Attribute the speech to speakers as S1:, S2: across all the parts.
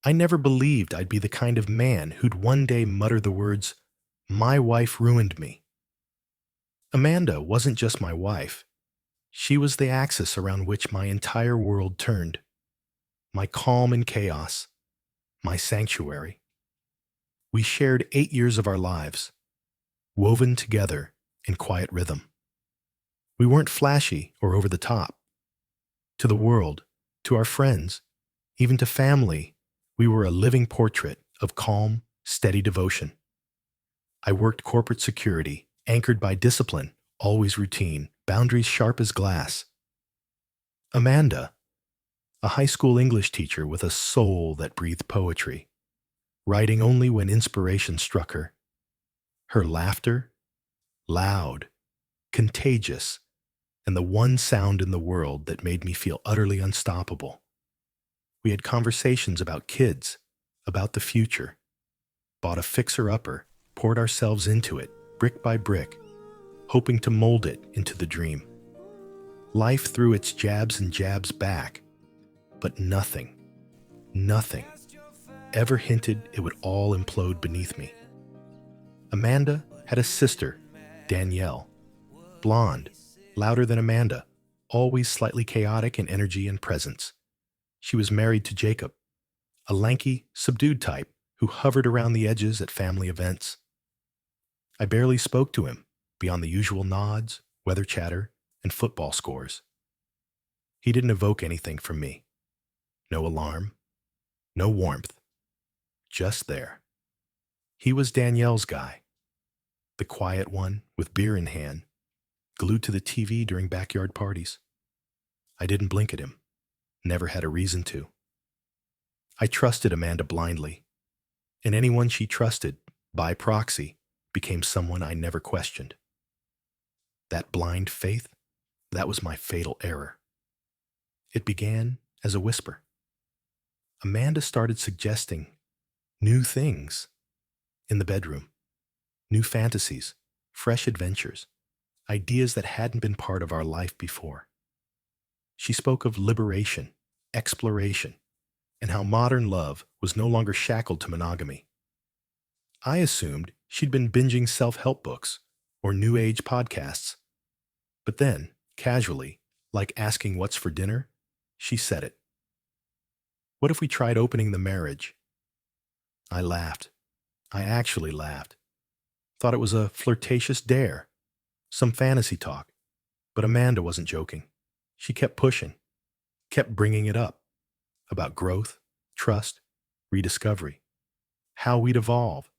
S1: I never believed I'd be the kind of man who'd one day mutter the words, "My wife ruined me." Amanda wasn't just my wife. She was the axis around which my entire world turned. My calm in chaos, my sanctuary. We shared 8 years of our lives, woven together in quiet rhythm. We weren't flashy or over the top. To the world, to our friends, even to family, we were a living portrait of calm, steady devotion. I worked corporate security, anchored by discipline, always routine, boundaries sharp as glass. Amanda, a high school English teacher with a soul that breathed poetry, writing only when inspiration struck her. Her laughter, loud, contagious, and the one sound in the world that made me feel utterly unstoppable. We had conversations about kids, about the future, bought a fixer-upper, poured ourselves into it, brick by brick, hoping to mold it into the dream. Life threw its jabs and jabs back, but nothing ever hinted it would all implode beneath me. Amanda had a sister, Danielle, blonde, louder than Amanda, always slightly chaotic in energy and presence. She was married to Jacob, a lanky, subdued type who hovered around the edges at family events. I barely spoke to him, beyond the usual nods, weather chatter, and football scores. He didn't evoke anything from me. No alarm, no warmth, just there. He was Danielle's guy, the quiet one with beer in hand, glued to the TV during backyard parties. I didn't blink at him, never had a reason to. I trusted Amanda blindly, and anyone she trusted, by proxy, became someone I never questioned. That blind faith, that was my fatal error. It began as a whisper. Amanda started suggesting new things in the bedroom, new fantasies, fresh adventures, ideas that hadn't been part of our life before. She spoke of liberation, exploration, and how modern love was no longer shackled to monogamy. I assumed she'd been binging self-help books or new age podcasts. But then, casually, like asking what's for dinner, she said it. What if we tried opening the marriage? I laughed. I actually laughed. Thought it was a flirtatious dare, some fantasy talk. But Amanda wasn't joking. She kept pushing, kept bringing it up, about growth, trust, rediscovery, how we'd evolve,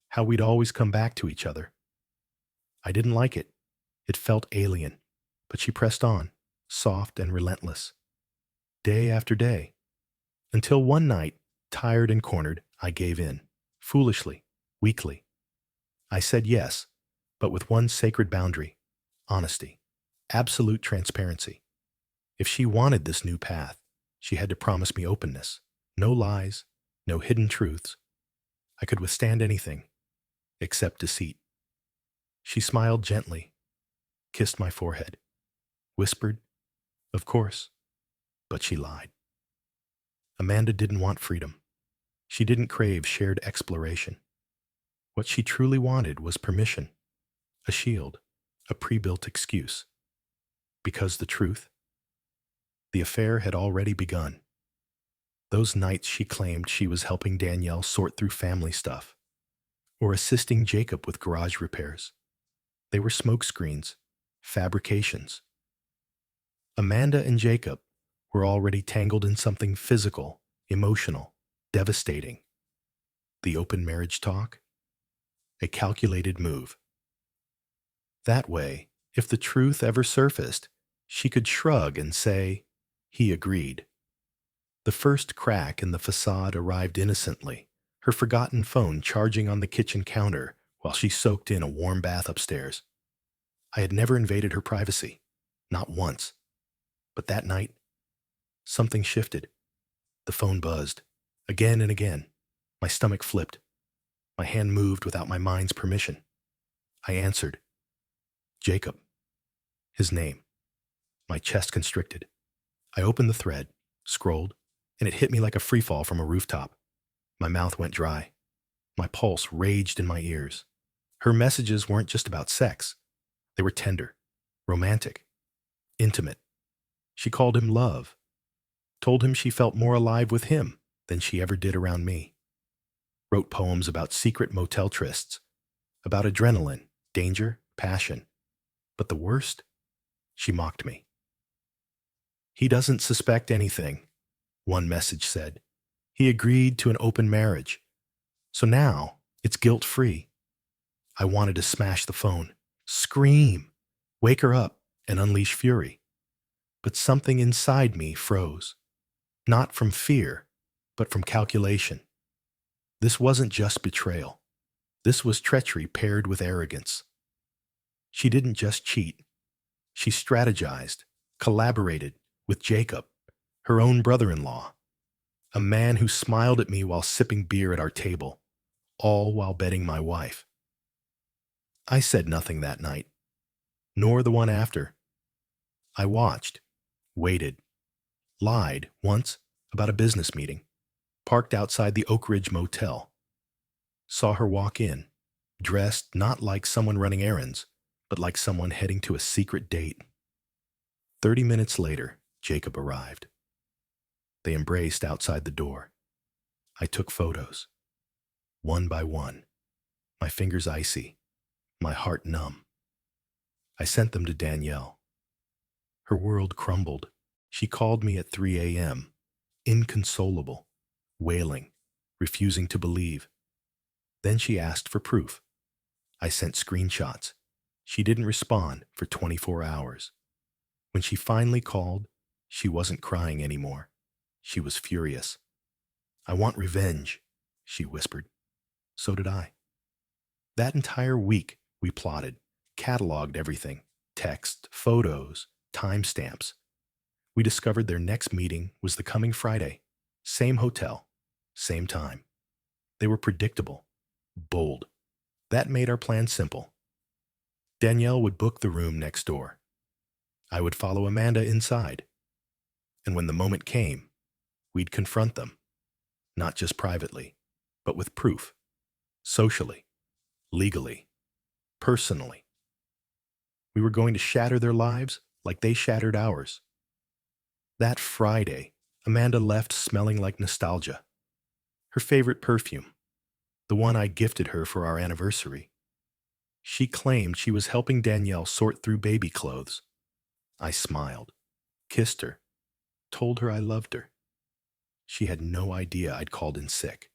S1: how we'd always come back to each other. I didn't like it. It felt alien, but she pressed on, soft and relentless, day after day, until one night, tired and cornered, I gave in, foolishly, weakly. I said yes, but with one sacred boundary: honesty, absolute transparency. If she wanted this new path, she had to promise me openness, no lies, no hidden truths. I could withstand anything, except deceit. She smiled gently, kissed my forehead, whispered, "Of course," but she lied. Amanda didn't want freedom. She didn't crave shared exploration. What she truly wanted was permission, a shield, a pre-built excuse. Because the truth? The affair had already begun. Those nights she claimed she was helping Danielle sort through family stuff, or assisting Jacob with garage repairs. They were smokescreens, fabrications. Amanda and Jacob were already tangled in something physical, emotional, devastating. The open marriage talk? A calculated move. That way, if the truth ever surfaced, she could shrug and say, "He agreed." The first crack in the facade arrived innocently, her forgotten phone charging on the kitchen counter while she soaked in a warm bath upstairs. I had never invaded her privacy, not once. But that night, something shifted. The phone buzzed, again and again. My stomach flipped. My hand moved without my mind's permission. I answered. Jacob. His name. My chest constricted. I opened the thread, scrolled, and it hit me like a freefall from a rooftop. My mouth went dry. My pulse raged in my ears. Her messages weren't just about sex. They were tender, romantic, intimate. She called him love, told him she felt more alive with him than she ever did around me. Wrote poems about secret motel trysts, about adrenaline, danger, passion. But the worst? She mocked me. He doesn't suspect anything, one message said. He agreed to an open marriage. So now it's guilt-free. I wanted to smash the phone, scream, wake her up, and unleash fury. But something inside me froze. Not from fear, but from calculation. This wasn't just betrayal. This was treachery paired with arrogance. She didn't just cheat. She strategized, collaborated with Jacob, her own brother-in-law, a man who smiled at me while sipping beer at our table, all while betting my wife. I said nothing that night, nor the one after. I watched, waited, lied once about a business meeting, parked outside the Oak Ridge Motel. Saw her walk in, dressed not like someone running errands, but like someone heading to a secret date. 30 minutes later, Jacob arrived. They embraced outside the door. I took photos, one by one, my fingers icy, my heart numb. I sent them to Danielle. Her world crumbled. She called me at 3 a.m., inconsolable, wailing, refusing to believe. Then she asked for proof. I sent screenshots. She didn't respond for 24 hours. When she finally called, she wasn't crying anymore. She was furious. I want revenge, she whispered. So did I. That entire week, we plotted, cataloged everything, text, photos, timestamps. We discovered their next meeting was the coming Friday. Same hotel, same time. They were predictable, bold. That made our plan simple. Danielle would book the room next door. I would follow Amanda inside. And when the moment came, we'd confront them, not just privately, but with proof, socially, legally, personally. We were going to shatter their lives like they shattered ours. That Friday, Amanda left smelling like nostalgia. Her favorite perfume, the one I gifted her for our anniversary. She claimed she was helping Danielle sort through baby clothes. I smiled, kissed her, told her I loved her. She had no idea I'd called in sick.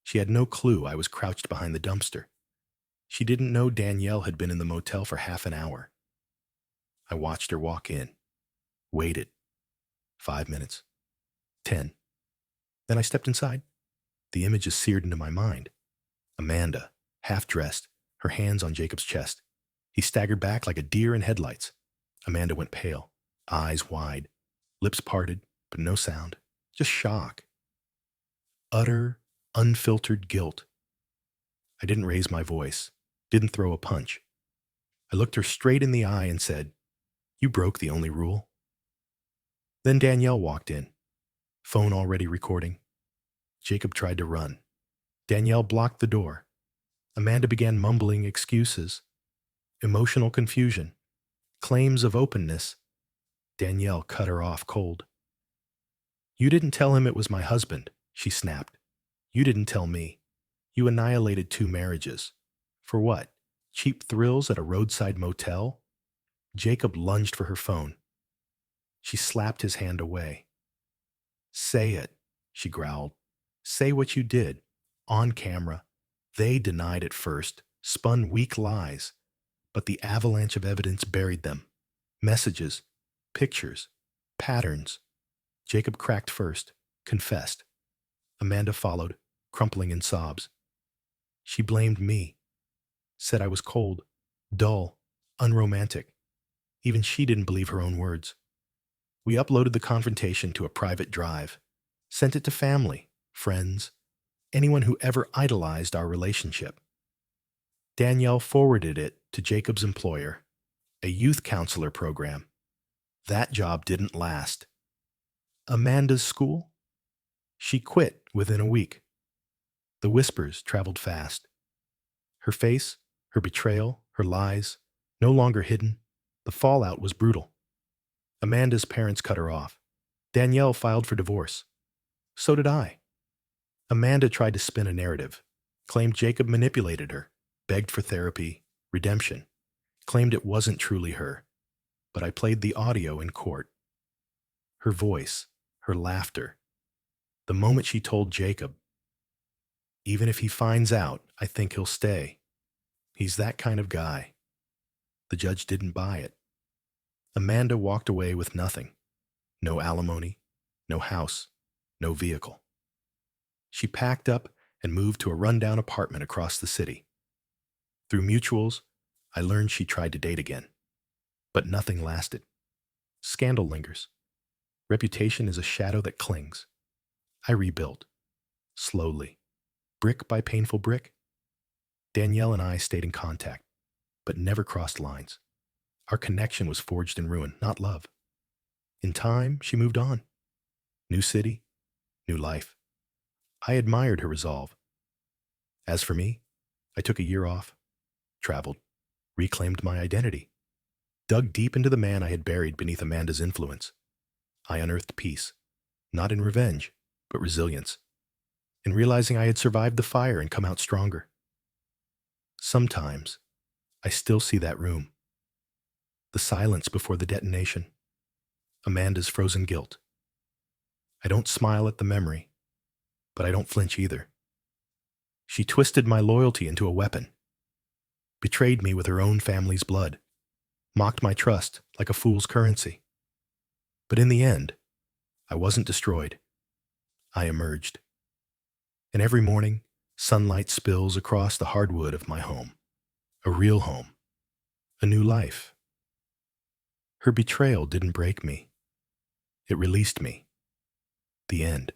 S1: She had no clue I was crouched behind the dumpster. She didn't know Danielle had been in the motel for half an hour. I watched her walk in, waited. 5 minutes. 10. Then I stepped inside. The image is seared into my mind. Amanda, half-dressed, her hands on Jacob's chest. He staggered back like a deer in headlights. Amanda went pale, eyes wide, lips parted, but no sound, just shock. Utter, unfiltered guilt. I didn't raise my voice, didn't throw a punch. I looked her straight in the eye and said, "You broke the only rule." Then Danielle walked in, phone already recording. Jacob tried to run. Danielle blocked the door. Amanda began mumbling excuses, emotional confusion, claims of openness. Danielle cut her off cold. "You didn't tell him it was my husband," she snapped. "You didn't tell me. You annihilated 2 marriages. For what? Cheap thrills at a roadside motel?" Jacob lunged for her phone. She slapped his hand away. "Say it," she growled. "Say what you did. On camera. They denied it first, spun weak lies, but the avalanche of evidence buried them. Messages, pictures, patterns." Jacob cracked first, confessed. Amanda followed, crumpling in sobs. She blamed me, said I was cold, dull, unromantic. Even she didn't believe her own words. We uploaded the confrontation to a private drive, sent it to family, friends, anyone who ever idolized our relationship. Danielle forwarded it to Jacob's employer, a youth counselor program. That job didn't last. Amanda's school? She quit within a week. The whispers traveled fast. Her face, her betrayal, her lies, no longer hidden. The fallout was brutal. Amanda's parents cut her off. Danielle filed for divorce. So did I. Amanda tried to spin a narrative, claimed Jacob manipulated her, begged for therapy, redemption, claimed it wasn't truly her. But I played the audio in court. Her voice, her laughter. The moment she told Jacob, "Even if he finds out, I think he'll stay. He's that kind of guy." The judge didn't buy it. Amanda walked away with nothing. No alimony, no house, no vehicle. She packed up and moved to a rundown apartment across the city. Through mutuals, I learned she tried to date again. But nothing lasted. Scandal lingers. Reputation is a shadow that clings. I rebuilt. Slowly. Brick by painful brick. Danielle and I stayed in contact, but never crossed lines. Our connection was forged in ruin, not love. In time, she moved on. New city, new life. I admired her resolve. As for me, I took a year off, traveled, reclaimed my identity, dug deep into the man I had buried beneath Amanda's influence. I unearthed peace, not in revenge, but resilience, in realizing I had survived the fire and come out stronger. Sometimes, I still see that room. The silence before the detonation. Amanda's frozen guilt. I don't smile at the memory, but I don't flinch either. She twisted my loyalty into a weapon, betrayed me with her own family's blood, mocked my trust like a fool's currency. But in the end, I wasn't destroyed. I emerged. And every morning, sunlight spills across the hardwood of my home. A real home. A new life. Her betrayal didn't break me. It released me. The end.